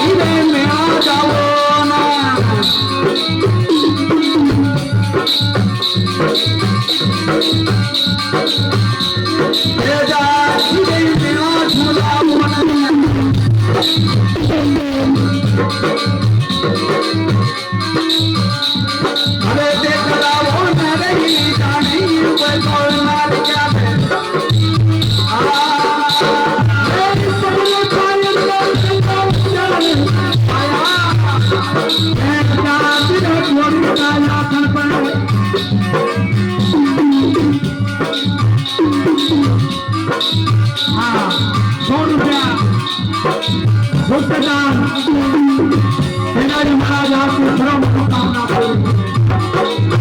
धीरे में आ जाओ ना तेजा धीरे में आ जाओ अरे देख लाओ न रही जानी कोई बोल मार क्या महाराज आपको सर्व कामना करूँ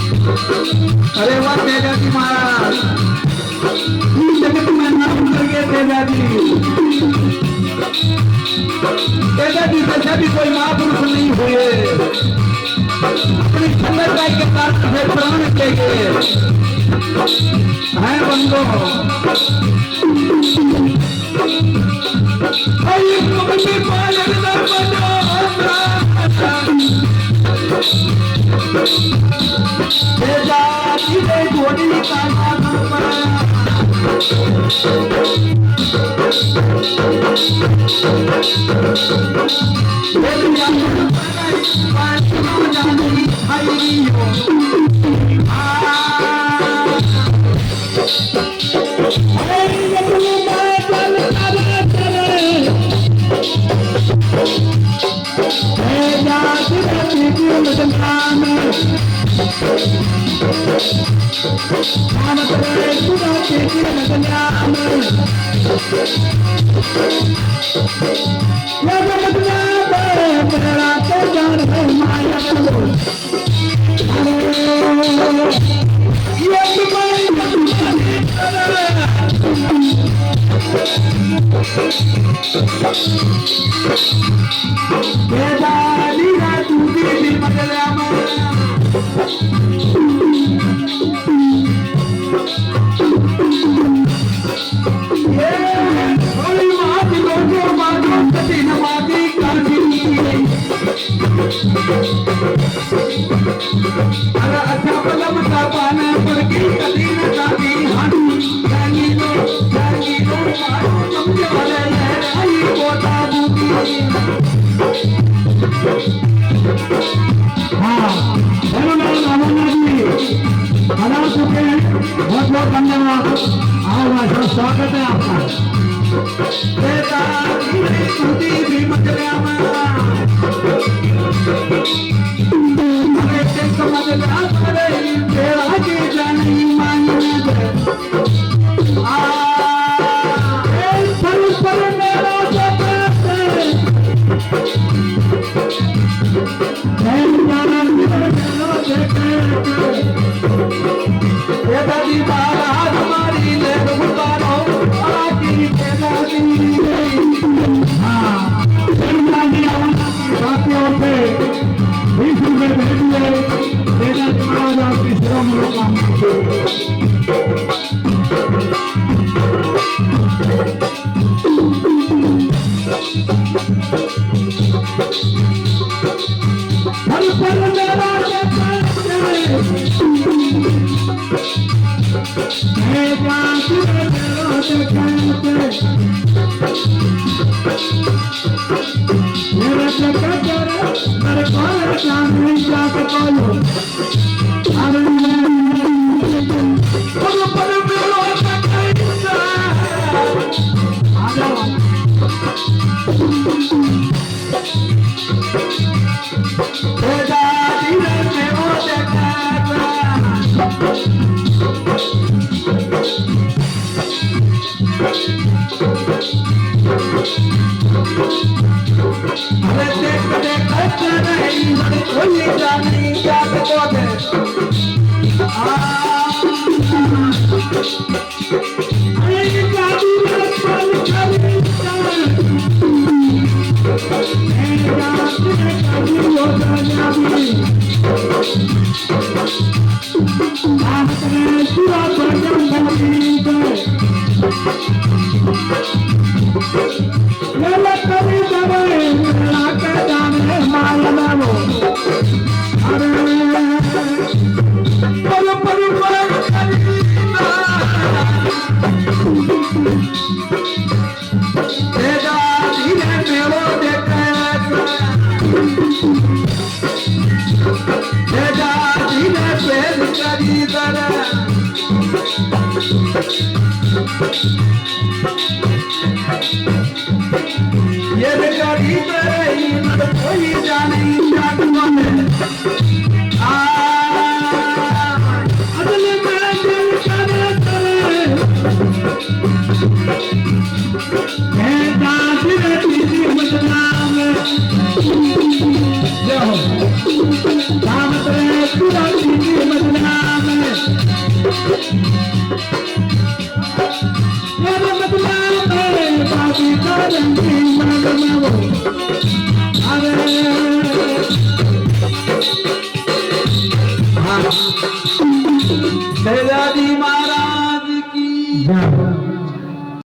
अरे वाह तेजा जी महाराज जगत में नाम कर गए तेजा जी जैसे भी कोई महापुरुष नहीं हुए अपनी सुंदरता के साथ से प्राण के गए हैं बंदो बहुत बहुत धन्यवाद। महाराष्ट्र स्वागत है आपका स्तुति भी मचल्या समझला तेरा की जानी मांगने पर मेरा दादी महाराज हमारी ले उतारो आकी दादी हाँ साथियों पे 20 रुपए भेजिए देना महाराज आपकी सेवा मनोकामना ये गाड़ी कोई जाने महाराज की